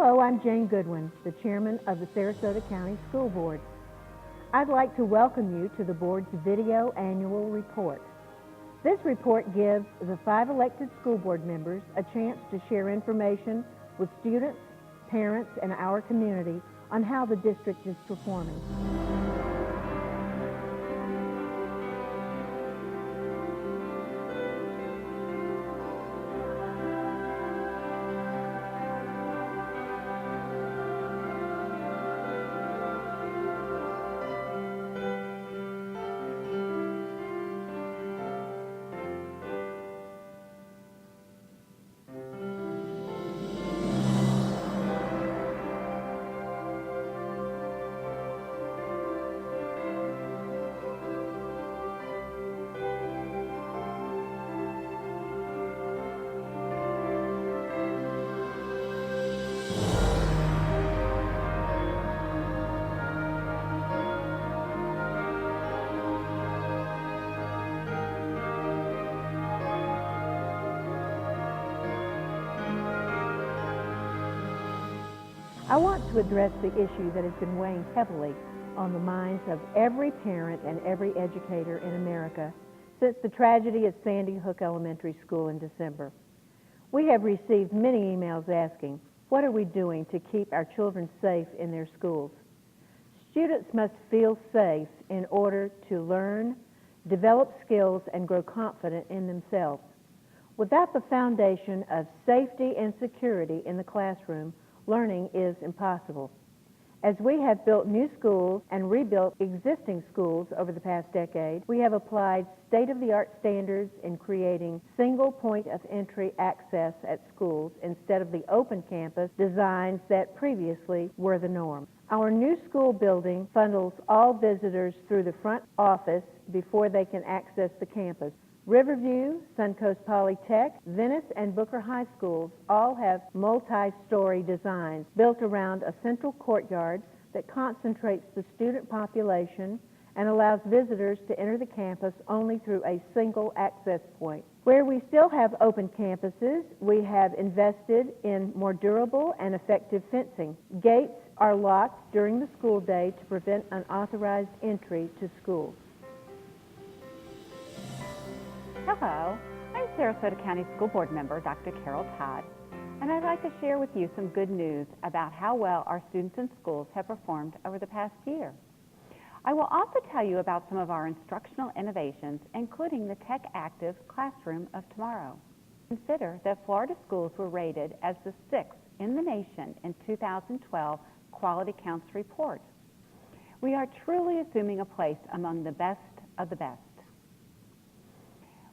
Hello, I'm Jane Goodwin, the chairman of the Sarasota County School Board. I'd like to welcome you to the board's video annual report. This report gives the 5 elected school board members a chance to share information with students, parents, and our community on how the district is performing. I want to address the issue that has been weighing heavily on the minds of every parent and every educator in America since the tragedy at Sandy Hook Elementary School in December. We have received many emails asking, what are we doing to keep our children safe in their schools? Students must feel safe in order to learn, develop skills, and grow confident in themselves. Without the foundation of safety and security in the classroom, learning is impossible. As we have built new schools and rebuilt existing schools over the past decade, we have applied state-of-the-art standards in creating single point of entry access at schools instead of the open campus designs that previously were the norm. Our new school building funnels all visitors through the front office before they can access the campus. Riverview, Suncoast Polytech, Venice, and Booker High Schools all have multi-story designs built around a central courtyard that concentrates the student population and allows visitors to enter the campus only through a single access point. Where we still have open campuses, we have invested in more durable and effective fencing. Gates are locked during the school day to prevent unauthorized entry to schools. Hello, I'm Sarasota County School Board member Dr. Carol Todd, and I'd like to share with you some good news about how well our students in schools have performed over the past year. I will also tell you about some of our instructional innovations, including the Tech Active Classroom of Tomorrow. Consider that Florida schools were rated as the 6th in the nation in 2012 Quality Counts report. We are truly assuming a place among the best of the best.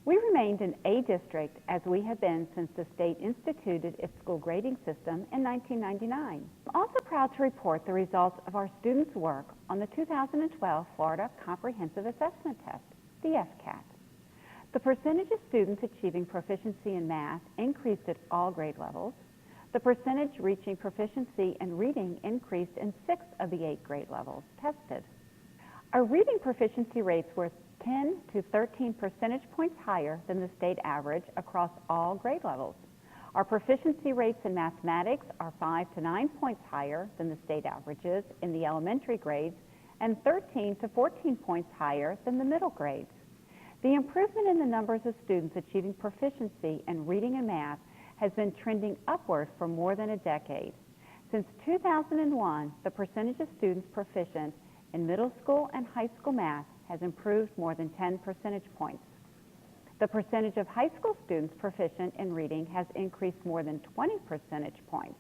We remained an A district as we have been since the state instituted its school grading system in 1999. I'm also proud to report the results of our students' work on the 2012 Florida Comprehensive Assessment Test, the FCAT. The percentage of students achieving proficiency in math increased at all grade levels. The percentage reaching proficiency in reading increased in 6 of the 8 grade levels tested. Our reading proficiency rates were 10 to 13 percentage points higher than the state average across all grade levels. Our proficiency rates in mathematics are 5 to 9 points higher than the state averages in the elementary grades and 13 to 14 points higher than the middle grades. The improvement in the numbers of students achieving proficiency in reading and math has been trending upward for more than a decade. Since 2001, the percentage of students proficient in middle school and high school math has improved more than 10 percentage points. The percentage of high school students proficient in reading has increased more than 20 percentage points.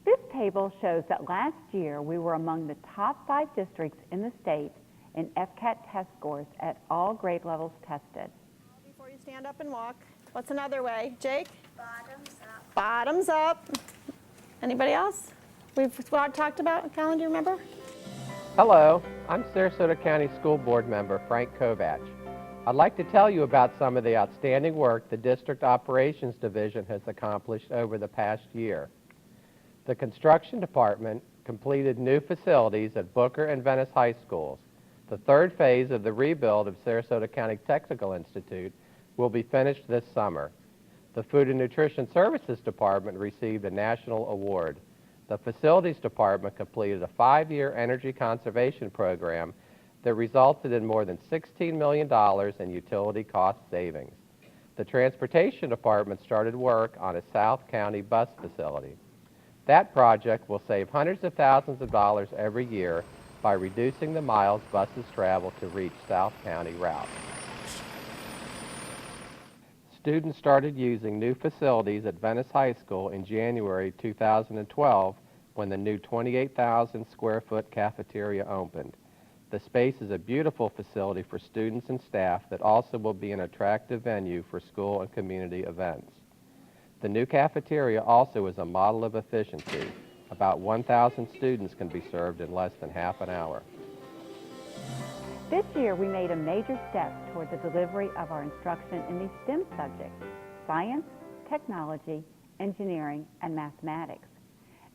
This table shows that last year we were among the top 5 districts in the state in FCAT test scores at all grade levels tested. Before you stand up and walk, what's another way? Jake? Bottoms up. Bottoms up. Anybody else? We've talked about, Colin, do you remember? Hello, I'm Sarasota County School Board member Frank Kovach. I'd like to tell you about some of the outstanding work the District Operations Division has accomplished over the past year. The Construction Department completed new facilities at Booker and Venice High Schools. The 3rd phase of the rebuild of Sarasota County Technical Institute will be finished this summer. The Food and Nutrition Services Department received a national award. The Facilities Department completed a 5-year energy conservation program that resulted in more than $16 million in utility cost savings. The Transportation Department started work on a South County bus facility. That project will save hundreds of thousands of dollars every year by reducing the miles buses travel to reach South County routes. Students started using new facilities at Venice High School in January 2012 when the new 28,000 square foot cafeteria opened. The space is a beautiful facility for students and staff that also will be an attractive venue for school and community events. The new cafeteria also is a model of efficiency. About 1,000 students can be served in less than half an hour. This year, we made a major step toward the delivery of our instruction in these STEM subjects: science, technology, engineering, and mathematics.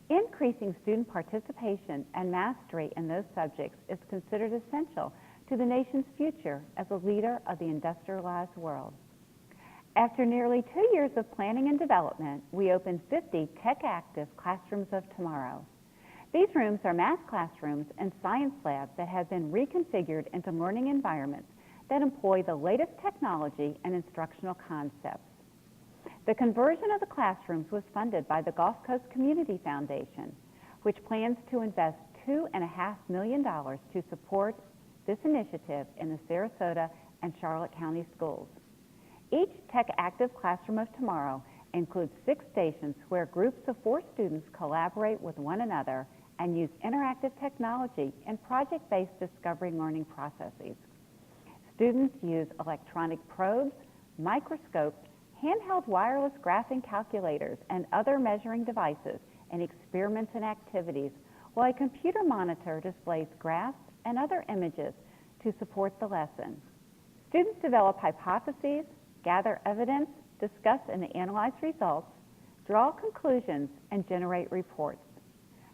Increasing student participation and mastery in those subjects is considered essential to the nation's future as a leader of the industrialized world. After nearly 2 years of planning and development, we opened 50 tech-active classrooms of tomorrow. These rooms are math classrooms and science labs that have been reconfigured into learning environments that employ the latest technology and instructional concepts. The conversion of the classrooms was funded by the Gulf Coast Community Foundation, which plans to invest $2.5 million to support this initiative in the Sarasota and Charlotte County schools. Each tech-active classroom of tomorrow includes 6 stations where groups of 4 students collaborate with one another and use interactive technology in project-based discovery and learning processes. Students use electronic probes, microscopes, handheld wireless graphing calculators, and other measuring devices in experiments and activities, while a computer monitor displays graphs and other images to support the lesson. Students develop hypotheses, gather evidence, discuss and analyze results, draw conclusions, and generate reports.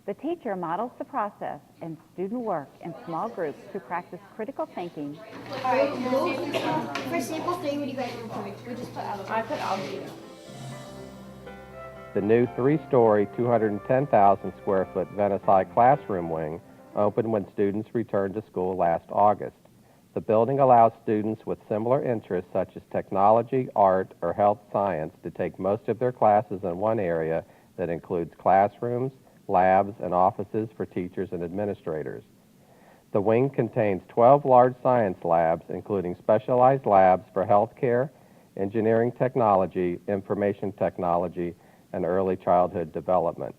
The teacher models the process and student work in small groups to practice critical thinking. All right, for sample 3, what do you guys want to put? We just put algae. I put algae. The new 3-story, 210,000 square foot Venice High classroom wing opened when students returned to school last August. The building allows students with similar interests such as technology, art, or health science to take most of their classes in one area that includes classrooms, labs, and offices for teachers and administrators. The wing contains 12 large science labs, including specialized labs for healthcare, engineering technology, information technology, and early childhood development.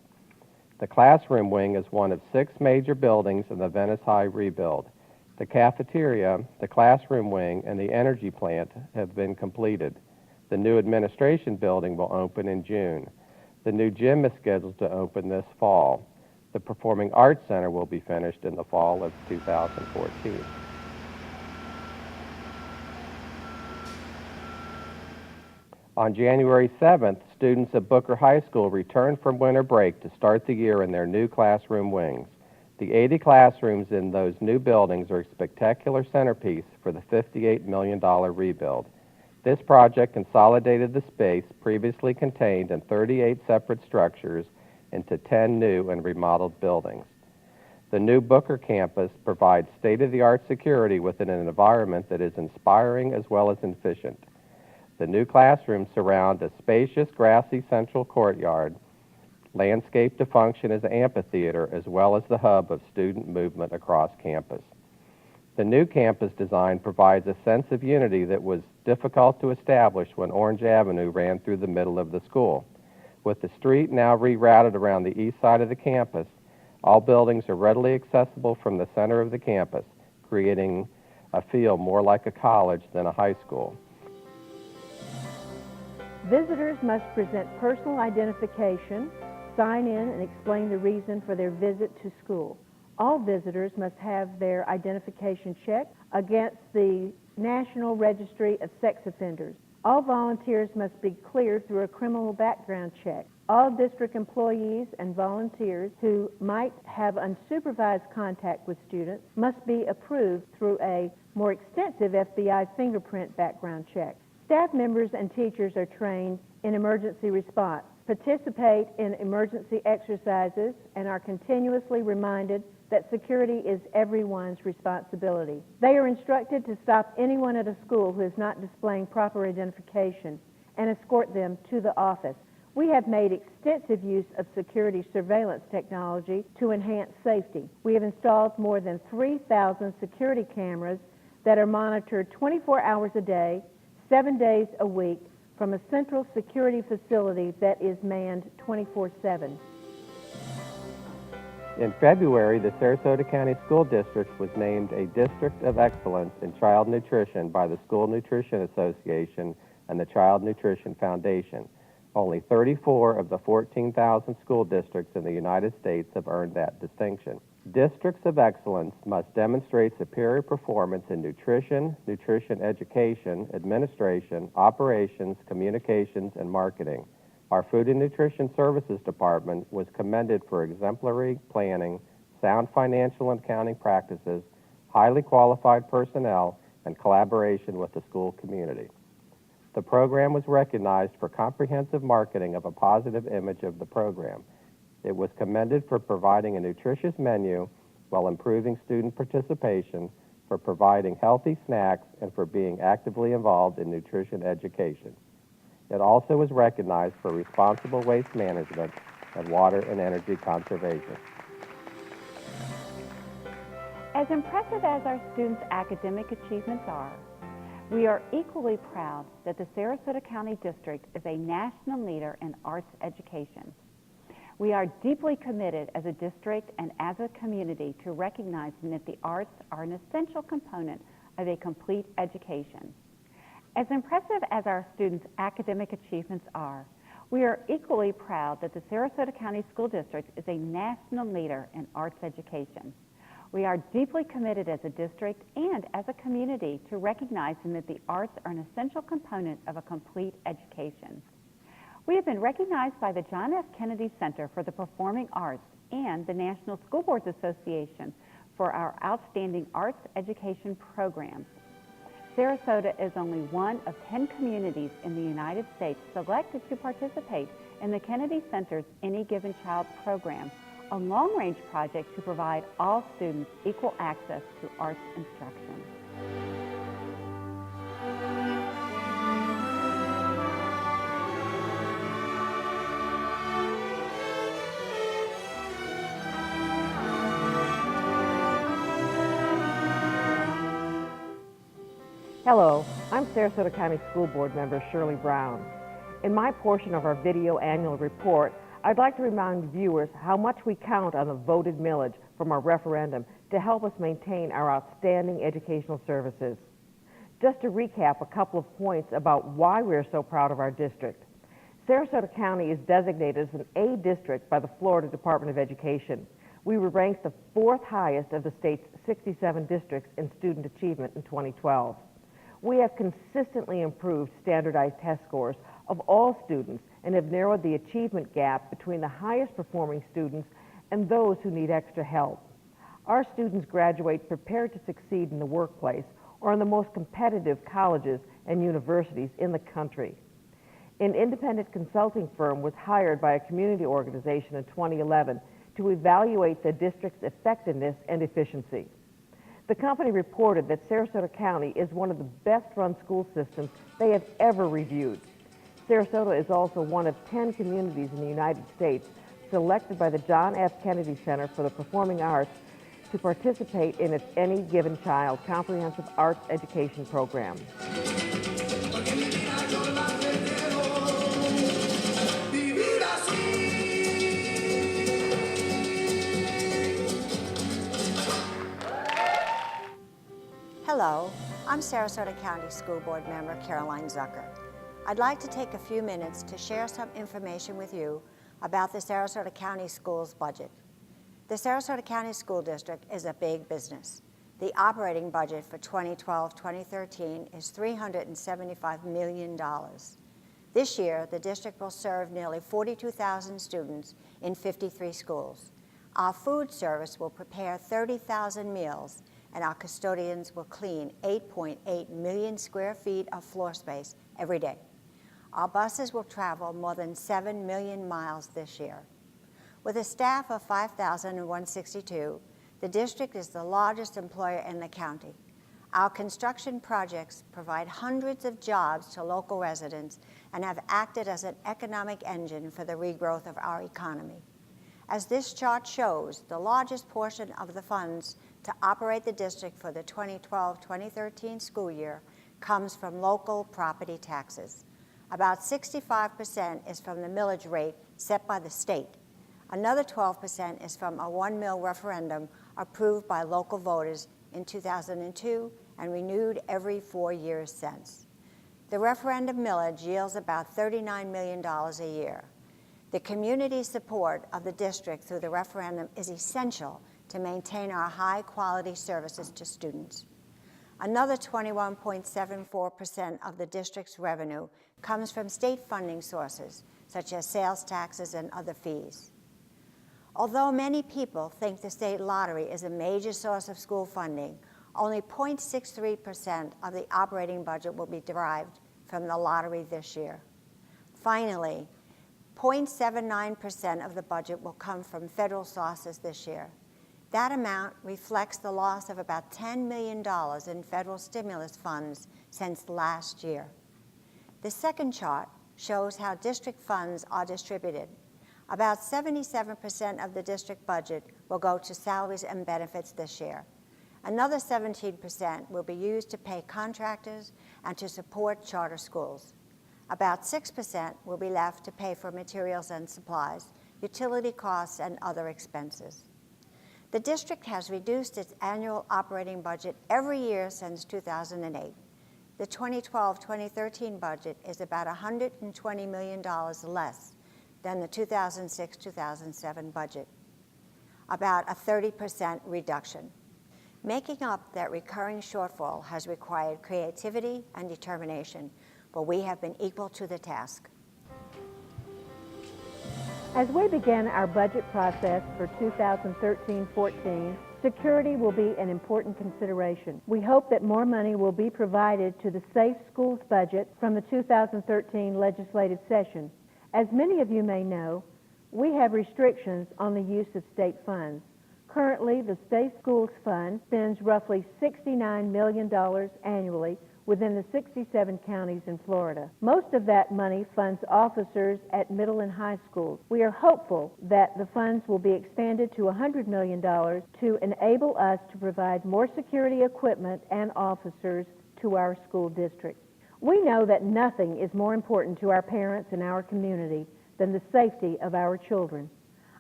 The classroom wing is one of 6 major buildings in the Venice High rebuild. The cafeteria, the classroom wing, and the energy plant have been completed. The new administration building will open in June. The new gym is scheduled to open this fall. The Performing Arts Center will be finished in the fall of 2014. On January 7th, students at Booker High School returned from winter break to start the year in their new classroom wings. The 80 classrooms in those new buildings are a spectacular centerpiece for the $58 million rebuild. This project consolidated the space previously contained in 38 separate structures into 10 new and remodeled buildings. The new Booker campus provides state-of-the-art security within an environment that is inspiring as well as efficient. The new classrooms surround a spacious, grassy central courtyard, landscaped to function as an amphitheater as well as the hub of student movement across campus. The new campus design provides a sense of unity that was difficult to establish when Orange Avenue ran through the middle of the school. With the street now rerouted around the east side of the campus, all buildings are readily accessible from the center of the campus, creating a feel more like a college than a high school. Visitors must present personal identification, sign in, and explain the reason for their visit to school. All visitors must have their identification checked against the National Registry of Sex Offenders. All volunteers must be cleared through a criminal background check. All district employees and volunteers who might have unsupervised contact with students must be approved through a more extensive FBI fingerprint background check. Staff members and teachers are trained in emergency response. participate in emergency exercises, and are continuously reminded that security is everyone's responsibility. They are instructed to stop anyone at a school who is not displaying proper identification and escort them to the office. We have made extensive use of security surveillance technology to enhance safety. We have installed more than 3,000 security cameras that are monitored 24 hours a day, 7 days a week, from a central security facility that is manned 24/7. In February, the Sarasota County School District was named a District of Excellence in Child Nutrition by the School Nutrition Association and the Child Nutrition Foundation. Only 34 of the 14,000 school districts in the United States have earned that distinction. Districts of excellence must demonstrate superior performance in nutrition, nutrition education, administration, operations, communications, and marketing. Our Food and Nutrition Services Department was commended for exemplary planning, sound financial and accounting practices, highly qualified personnel, and collaboration with the school community. The program was recognized for comprehensive marketing of a positive image of the program. It was commended for providing a nutritious menu while improving student participation, for providing healthy snacks, and for being actively involved in nutrition education. It also was recognized for responsible waste management and water and energy conservation. As impressive as our students' academic achievements are, we are equally proud that the Sarasota County District is a national leader in arts education. We are deeply committed as a district and as a community to recognizing that the arts are an essential component of a complete education. As impressive as our students' academic achievements are, we are equally proud that the Sarasota County School District is a national leader in arts education. We are deeply committed as a district and as a community to recognizing that the arts are an essential component of a complete education. We have been recognized by the John F. Kennedy Center for the Performing Arts and the National School Boards Association for our outstanding arts education programs. Sarasota is only one of 10 communities in the United States selected to participate in the Kennedy Center's Any Given Child program, a long-range project to provide all students equal access to arts instruction. Hello, I'm Sarasota County School Board member Shirley Brown. In my portion of our video annual report, I'd like to remind viewers how much we count on the voted millage from our referendum to help us maintain our outstanding educational services. Just to recap a couple of points about why we're so proud of our district. Sarasota County is designated as an A district by the Florida Department of Education. We were ranked the 4th highest of the state's 67 districts in student achievement in 2012. We have consistently improved standardized test scores of all students and have narrowed the achievement gap between the highest performing students and those who need extra help. Our students graduate prepared to succeed in the workplace or in the most competitive colleges and universities in the country. An independent consulting firm was hired by a community organization in 2011 to evaluate the district's effectiveness and efficiency. The company reported that Sarasota County is one of the best-run school systems they have ever reviewed. Sarasota is also one of 10 communities in the United States selected by the John F. Kennedy Center for the Performing Arts to participate in its Any Given Child comprehensive arts education program. Hello, I'm Sarasota County School Board member Caroline Zucker. I'd like to take a few minutes to share some information with you about the Sarasota County Schools budget. The Sarasota County School District is a big business. The operating budget for 2012-2013 is $375 million. This year, the district will serve nearly 42,000 students in 53 schools. Our food service will prepare 30,000 meals, and our custodians will clean 8.8 million square feet of floor space every day. our buses will travel more than 7 million miles this year. With a staff of 5,162, the district is the largest employer in the county. Our construction projects provide hundreds of jobs to local residents and have acted as an economic engine for the regrowth of our economy. As this chart shows, the largest portion of the funds to operate the district for the 2012-2013 school year comes from local property taxes. About 65% is from the millage rate set by the state. Another 12% is from a 1 mil referendum approved by local voters in 2002 and renewed every 4 years since. The referendum millage yields about $39 million a year. The community support of the district through the referendum is essential to maintain our high-quality services to students. Another 21.74% of the district's revenue comes from state funding sources, such as sales taxes and other fees. Although many people think the state lottery is a major source of school funding, only 0.63% of the operating budget will be derived from the lottery this year. Finally, 0.79% of the budget will come from federal sources this year. That amount reflects the loss of about $10 million in federal stimulus funds since last year. The second chart shows how district funds are distributed. About 77% of the district budget will go to salaries and benefits this year. Another 17% will be used to pay contractors and to support charter schools. About 6% will be left to pay for materials and supplies, utility costs, and other expenses. The district has reduced its annual operating budget every year since 2008. The 2012-2013 budget is about $120 million less than the 2006-2007 budget, about a 30% reduction. Making up that recurring shortfall has required creativity and determination, but we have been equal to the task. As we begin our budget process for 2013-14, security will be an important consideration. We hope that more money will be provided to the Safe Schools budget from the 2013 legislative session. As many of you may know, we have restrictions on the use of state funds. Currently, the Safe Schools Fund spends roughly $69 million annually within the 67 counties in Florida. Most of that money funds officers at middle and high schools. We are hopeful that the funds will be expanded to $100 million to enable us to provide more security equipment and officers to our school district. We know that nothing is more important to our parents and our community than the safety of our children.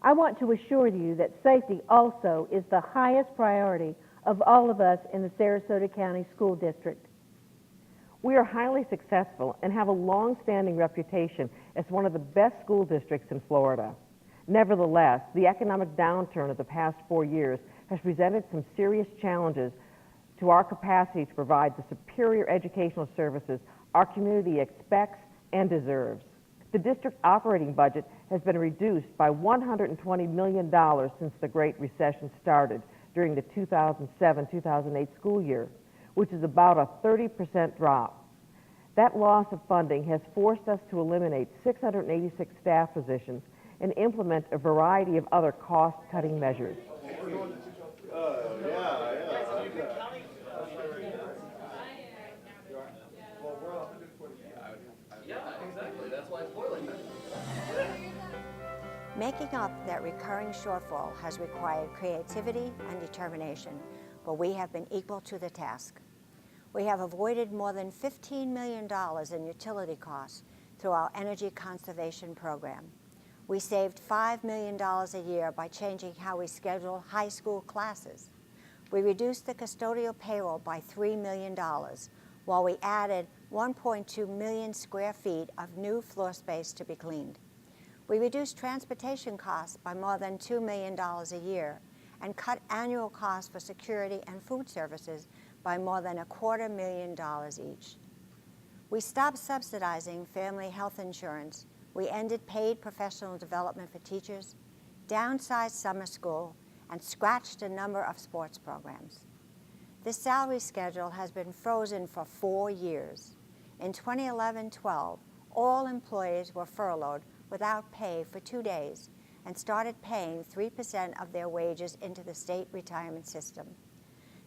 I want to assure you that safety also is the highest priority of all of us in the Sarasota County School District. We are highly successful and have a long-standing reputation as one of the best school districts in Florida. Nevertheless, the economic downturn of the past 4 years has presented some serious challenges to our capacity to provide the superior educational services our community expects and deserves. The district operating budget has been reduced by $120 million since the Great Recession started during the 2007-2008 school year, which is about a 30% drop. That loss of funding has forced us to eliminate 686 staff positions and implement a variety of other cost-cutting measures. Making up that recurring shortfall has required creativity and determination, but we have been equal to the task. We have avoided more than $15 million in utility costs through our energy conservation program. We saved $5 million a year by changing how we schedule high school classes. We reduced the custodial payroll by $3 million, while we added 1.2 million square feet of new floor space to be cleaned. We reduced transportation costs by more than $2 million a year and cut annual costs for security and food services by more than $250,000 each. We stopped subsidizing family health insurance. We ended paid professional development for teachers, downsized summer school, and scratched a number of sports programs. The salary schedule has been frozen for 4 years. In 2011-12, all employees were furloughed without pay for 2 days and started paying 3% of their wages into the state retirement system.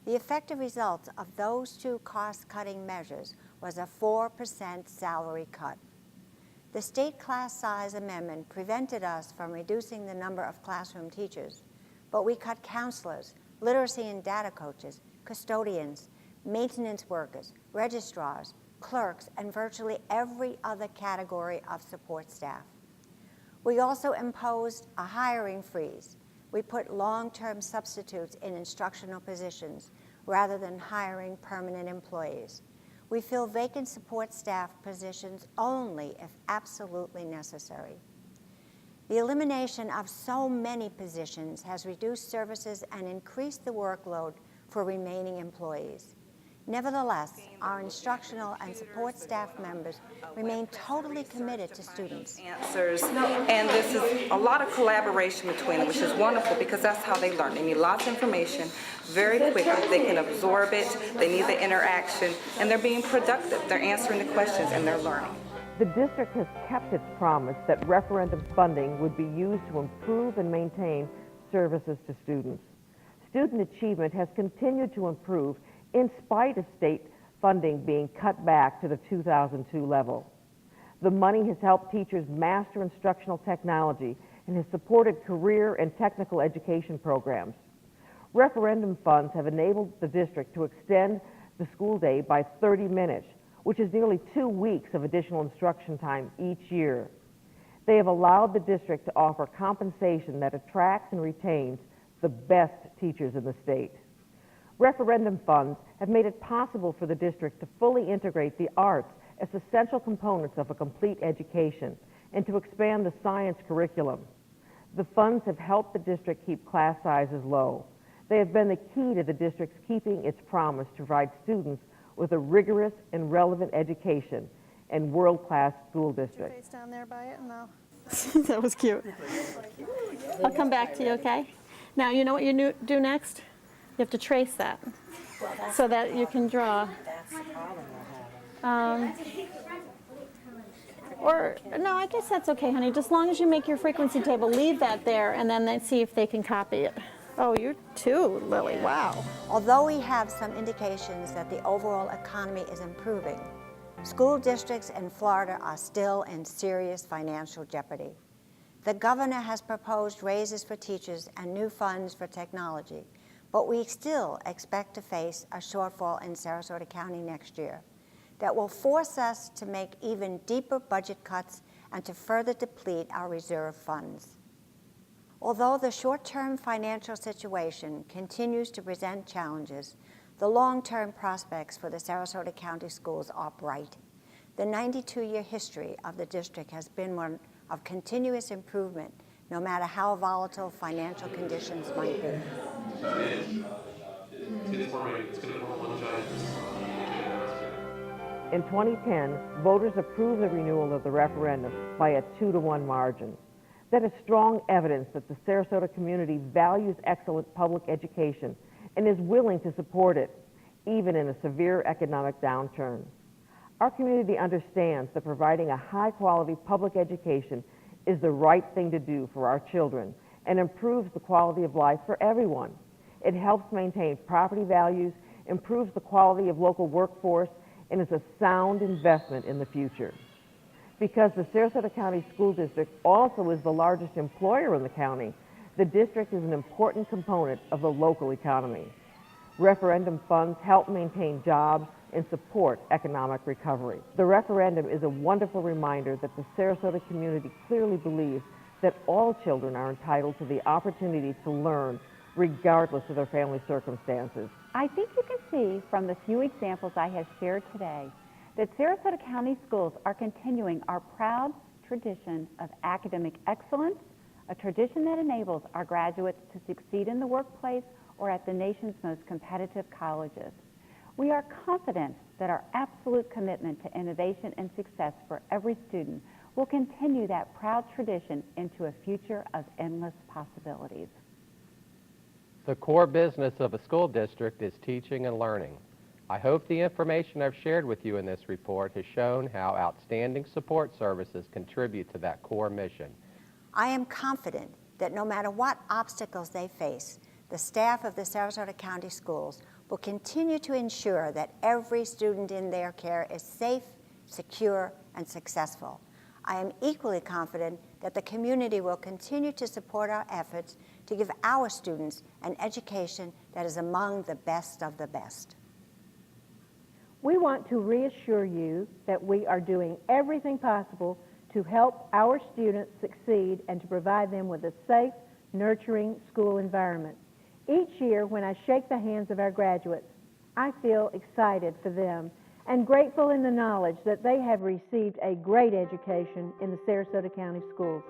The effective result of those two cost-cutting measures was a 4% salary cut. The state class size amendment prevented us from reducing the number of classroom teachers, but we cut counselors, literacy and data coaches, custodians, maintenance workers, registrars, clerks, and virtually every other category of support staff. We also imposed a hiring freeze. We put long-term substitutes in instructional positions rather than hiring permanent employees. We fill vacant support staff positions only if absolutely necessary. The elimination of so many positions has reduced services and increased the workload for remaining employees. Nevertheless, our instructional and support staff members remain totally committed to students. Answers, and this is a lot of collaboration between them, which is wonderful because that's how they learn. They need lots of information very quickly. They can absorb it, they need the interaction, and they're being productive. They're answering the questions and they're learning. The district has kept its promise that referendum funding would be used to improve and maintain services to students. Student achievement has continued to improve in spite of state funding being cut back to the 2002 level. The money has helped teachers master instructional technology and has supported career and technical education programs. Referendum funds have enabled the district to extend the school day by 30 minutes, which is nearly 2 weeks of additional instruction time each year. They have allowed the district to offer compensation that attracts and retains the best teachers in the state. Referendum funds have made it possible for the district to fully integrate the arts as essential components of a complete education and to expand the science curriculum. The funds have helped the district keep class sizes low. They have been the key to the district's keeping its promise to provide students with a rigorous and relevant education and world-class school district. Face down there by it? No. That was cute. I'll come back to you, okay? Now, you know what you do next? You have to trace that so that you can draw. Or, no, I guess that's okay, honey. Just as long as you make your frequency table, leave that there, and then see if they can copy it. Oh, you too, Lily. Wow. Although we have some indications that the overall economy is improving, school districts in Florida are still in serious financial jeopardy. The governor has proposed raises for teachers and new funds for technology, but we still expect to face a shortfall in Sarasota County next year that will force us to make even deeper budget cuts and to further deplete our reserve funds. Although the short-term financial situation continues to present challenges, the long-term prospects for the Sarasota County schools are bright. The 92-year history of the district has been one of continuous improvement, no matter how volatile financial conditions might be. In 2010, voters approved the renewal of the referendum by a 2-to-1 margin. That is strong evidence that the Sarasota community values excellent public education and is willing to support it, even in a severe economic downturn. Our community understands that providing a high-quality public education is the right thing to do for our children and improves the quality of life for everyone. It helps maintain property values, improves the quality of local workforce, and is a sound investment in the future. Because the Sarasota County School District also is the largest employer in the county, the district is an important component of the local economy. Referendum funds help maintain jobs and support economic recovery. The referendum is a wonderful reminder that the Sarasota community clearly believes that all children are entitled to the opportunity to learn regardless of their family circumstances. I think you can see from the few examples I have shared today that Sarasota County schools are continuing our proud tradition of academic excellence, a tradition that enables our graduates to succeed in the workplace or at the nation's most competitive colleges. We are confident that our absolute commitment to innovation and success for every student will continue that proud tradition into a future of endless possibilities. The core business of a school district is teaching and learning. I hope the information I've shared with you in this report has shown how outstanding support services contribute to that core mission. I am confident that no matter what obstacles they face, the staff of the Sarasota County Schools will continue to ensure that every student in their care is safe, secure, and successful. I am equally confident that the community will continue to support our efforts to give our students an education that is among the best of the best. We want to reassure you that we are doing everything possible to help our students succeed and to provide them with a safe, nurturing school environment. Each year when I shake the hands of our graduates, I feel excited for them and grateful in the knowledge that they have received a great education in the Sarasota County Schools.